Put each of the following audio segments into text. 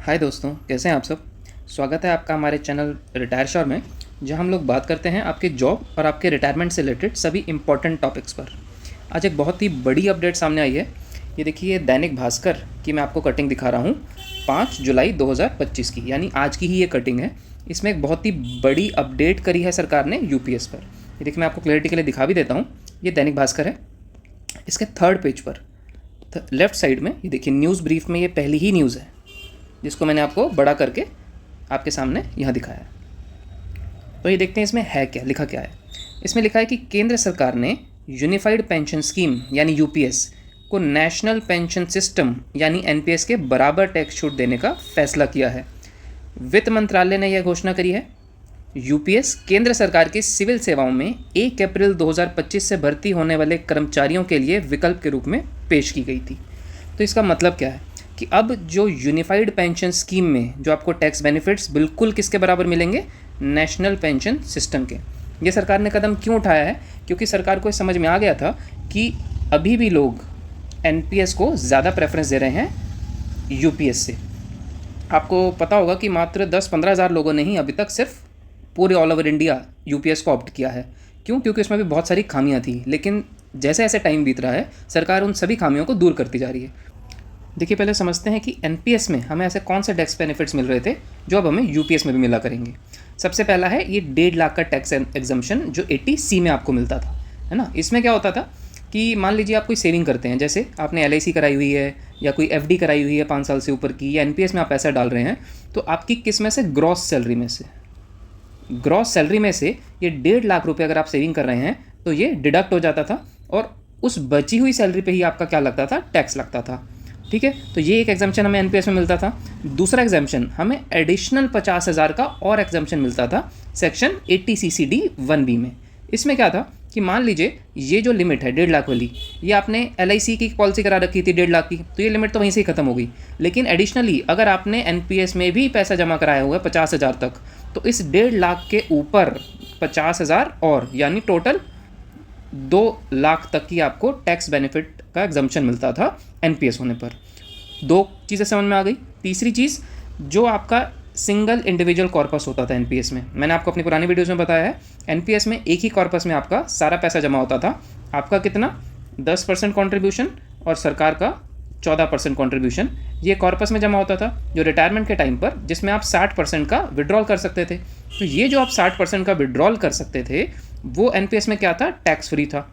हाय दोस्तों, कैसे हैं आप सब। स्वागत है आपका हमारे चैनल रिटायर श्योर में, जहां हम लोग बात करते हैं आपके जॉब और आपके रिटायरमेंट से रिलेटेड सभी इंपॉर्टेंट टॉपिक्स पर। आज एक बहुत ही बड़ी अपडेट सामने आई है। ये देखिए, दैनिक भास्कर की मैं आपको कटिंग दिखा रहा हूँ 5 जुलाई 2025 की, यानी आज की ही ये कटिंग है। इसमें एक बहुत ही बड़ी अपडेट करी है सरकार ने यूपीएस पर। ये देखिए, मैं आपको क्लैरिटी के लिए दिखा भी देता हूँ। ये दैनिक भास्कर है। इसके थर्ड पेज पर लेफ्ट साइड में ये देखिए, न्यूज़ ब्रीफ में ये पहली ही न्यूज़ है जिसको मैंने आपको बड़ा करके आपके सामने यहाँ दिखाया है। तो ये देखते हैं इसमें है क्या, लिखा क्या है। इसमें लिखा है कि केंद्र सरकार ने यूनिफाइड पेंशन स्कीम यानी यूपीएस को नेशनल पेंशन सिस्टम यानी एनपीएस के बराबर टैक्स छूट देने का फैसला किया है। वित्त मंत्रालय ने यह घोषणा करी है। यूपीएस केंद्र सरकार की सिविल सेवाओं में 1 अप्रैल 2025 से भर्ती होने वाले कर्मचारियों के लिए विकल्प के रूप में पेश की गई थी। तो इसका मतलब क्या है कि अब जो यूनिफाइड पेंशन स्कीम में जो आपको टैक्स बेनिफिट्स बिल्कुल किसके बराबर मिलेंगे, नेशनल पेंशन सिस्टम के। ये सरकार ने कदम क्यों उठाया है, क्योंकि सरकार को समझ में आ गया था कि अभी भी लोग एनपीएस को ज़्यादा प्रेफरेंस दे रहे हैं यूपीएस से। आपको पता होगा कि मात्र 10-15 हज़ार लोगों ने ही अभी तक सिर्फ पूरे ऑल ओवर इंडिया यूपीएस को ऑप्ट किया है। क्यों? क्योंकि उसमें भी बहुत सारी खामियां थी, लेकिन जैसे जैसे टाइम बीत रहा है सरकार उन सभी खामियों को दूर करती जा रही है। देखिए, पहले समझते हैं कि एनपीएस में हमें ऐसे कौन से टैक्स बेनिफिट्स मिल रहे थे जो अब हमें यूपीएस में भी मिला करेंगे। सबसे पहला है ये 1.5 लाख का टैक्स एग्जम्पशन जो 80C में आपको मिलता था, है ना। इसमें क्या होता था कि मान लीजिए आप कोई सेविंग करते हैं, जैसे आपने एलआईसी कराई हुई है या कोई एफडी कराई हुई है 5 साल से ऊपर की, या एनपीएस में आप पैसा डाल रहे हैं, तो आपकी किस में से, ग्रॉस सैलरी में से ये 1.5 लाख रुपये अगर आप सेविंग कर रहे हैं तो ये डिडक्ट हो जाता था और उस बची हुई सैलरी पे ही आपका क्या लगता था, टैक्स लगता था। ठीक है, तो ये एक एग्जाम्पशन हमें एनपीएस में मिलता था। दूसरा एग्जाम्पशन हमें एडिशनल 50,000 का और एग्जाम्पशन मिलता था सेक्शन 80CCD 1B में। इसमें क्या था कि मान लीजिए ये जो लिमिट है 1.5 लाख वाली, ये आपने एलआईसी की पॉलिसी करा रखी थी 1.5 लाख की, तो ये लिमिट तो वहीं से ही खत्म हो गई। लेकिन एडिशनली अगर आपने एनपीएस में भी पैसा जमा कराया हुआ है 50,000 तक, तो इस 1.5 लाख के ऊपर 50,000 और, यानी टोटल 2 लाख तक की आपको टैक्स बेनिफिट का एग्जम्पशन मिलता था एनपीएस होने पर। 2 चीज़ें समझ में आ गई। तीसरी चीज़, जो आपका सिंगल इंडिविजुअल कॉर्पस होता था एनपीएस में, मैंने आपको अपनी पुरानी वीडियोस में बताया है, एनपीएस में एक ही कॉर्पस में आपका सारा पैसा जमा होता था। आपका कितना, 10% कॉन्ट्रीब्यूशन और सरकार का 14% कॉन्ट्रीब्यूशन ये कॉर्पस में जमा होता था, जो रिटायरमेंट के टाइम पर, जिसमें आप 60% का विड्रॉल कर सकते थे। तो ये जो आप 60% का विड्रॉल कर सकते थे वो एनपीएस में क्या था, टैक्स फ्री था।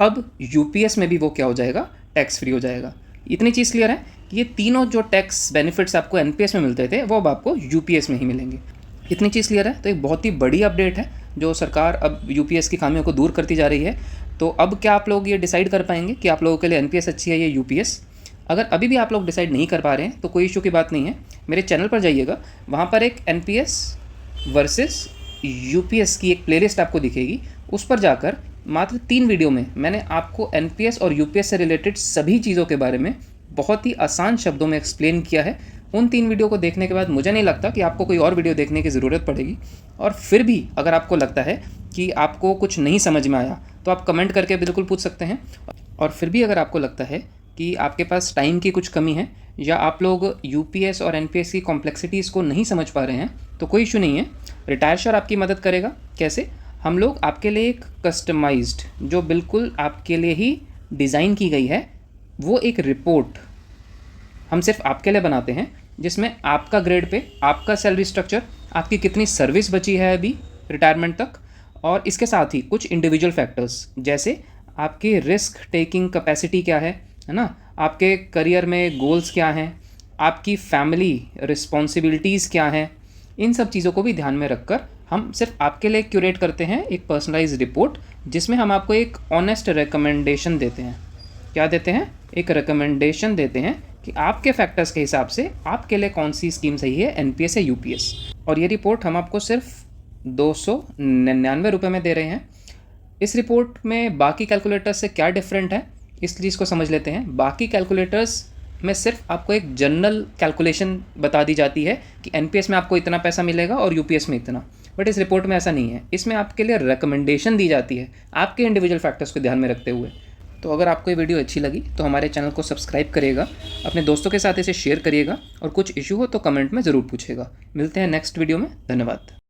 अब यूपीएस में भी वो क्या हो जाएगा, टैक्स फ्री हो जाएगा। इतनी चीज़ क्लियर है कि ये तीनों जो टैक्स बेनिफिट्स आपको एनपीएस में मिलते थे वो अब आपको यूपीएस में ही मिलेंगे। इतनी चीज़ क्लियर है। तो एक बहुत ही बड़ी अपडेट है जो सरकार अब यूपीएस की खामियों को दूर करती जा रही है। तो अब क्या आप लोग ये डिसाइड कर पाएंगे कि आप लोगों के लिए एनपीएस अच्छी है या यूपीएस। अगर अभी भी आप लोग डिसाइड नहीं कर पा रहे हैं तो कोई इशू की बात नहीं है, मेरे चैनल पर जाइएगा, वहाँ पर एक एनपीएस वर्सेस यूपीएस की एक प्लेलिस्ट आपको दिखेगी। उस पर जाकर मात्र 3 वीडियो में मैंने आपको एनपीएस और यूपीएस से रिलेटेड सभी चीज़ों के बारे में बहुत ही आसान शब्दों में एक्सप्लेन किया है। उन 3 वीडियो को देखने के बाद मुझे नहीं लगता कि आपको कोई और वीडियो देखने की ज़रूरत पड़ेगी। और फिर भी अगर आपको लगता है कि आपको कुछ नहीं समझ में आया तो आप कमेंट करके बिल्कुल पूछ सकते हैं। और फिर भी अगर आपको लगता है कि आपके पास टाइम की कुछ कमी है या आप लोग यूपीएस और एनपीएस की कॉम्प्लेक्सिटीज़ को नहीं समझ पा रहे हैं, तो कोई इशू नहीं है। रिटायर श्योर आपकी मदद करेगा। कैसे? हम लोग आपके लिए एक कस्टमाइज्ड, जो बिल्कुल आपके लिए ही डिज़ाइन की गई है, वो एक रिपोर्ट हम सिर्फ आपके लिए बनाते हैं, जिसमें आपका ग्रेड पे, आपका सैलरी स्ट्रक्चर, आपकी कितनी सर्विस बची है अभी रिटायरमेंट तक, और इसके साथ ही कुछ इंडिविजुअल फैक्टर्स, जैसे आपकी रिस्क टेकिंग कैपेसिटी क्या है ना, आपके करियर में गोल्स क्या हैं, आपकी फैमिली रिस्पॉन्सिबिलिटीज़ क्या हैं, इन सब चीज़ों को भी ध्यान में रखकर हम सिर्फ आपके लिए क्यूरेट करते हैं एक पर्सनलाइज रिपोर्ट, जिसमें हम आपको एक ऑनेस्ट रिकमेंडेशन देते हैं। क्या देते हैं? एक रिकमेंडेशन देते हैं कि आपके फैक्टर्स के हिसाब से आपके लिए कौन सी स्कीम सही है, एनपीएस या यूपीएस। और ये रिपोर्ट हम आपको सिर्फ 299 रुपये में दे रहे हैं। इस रिपोर्ट में बाकी कैलकुलेटर्स से क्या डिफरेंट है, इस चीज़ को समझ लेते हैं। बाकी कैलकुलेटर्स में सिर्फ आपको एक जनरल कैलकुलेशन बता दी जाती है कि एनपीएस में आपको इतना पैसा मिलेगा और यूपीएस में इतना, बट इस रिपोर्ट में ऐसा नहीं है। इसमें आपके लिए रिकमेंडेशन दी जाती है आपके इंडिविजुअल फैक्टर्स को ध्यान में रखते हुए। तो अगर आपको ये वीडियो अच्छी लगी तो हमारे चैनल को सब्सक्राइब करिएगा, अपने दोस्तों के साथ इसे शेयर करिएगा और कुछ इशू हो तो कमेंट में ज़रूर पूछिएगा। मिलते हैं नेक्स्ट वीडियो में। धन्यवाद।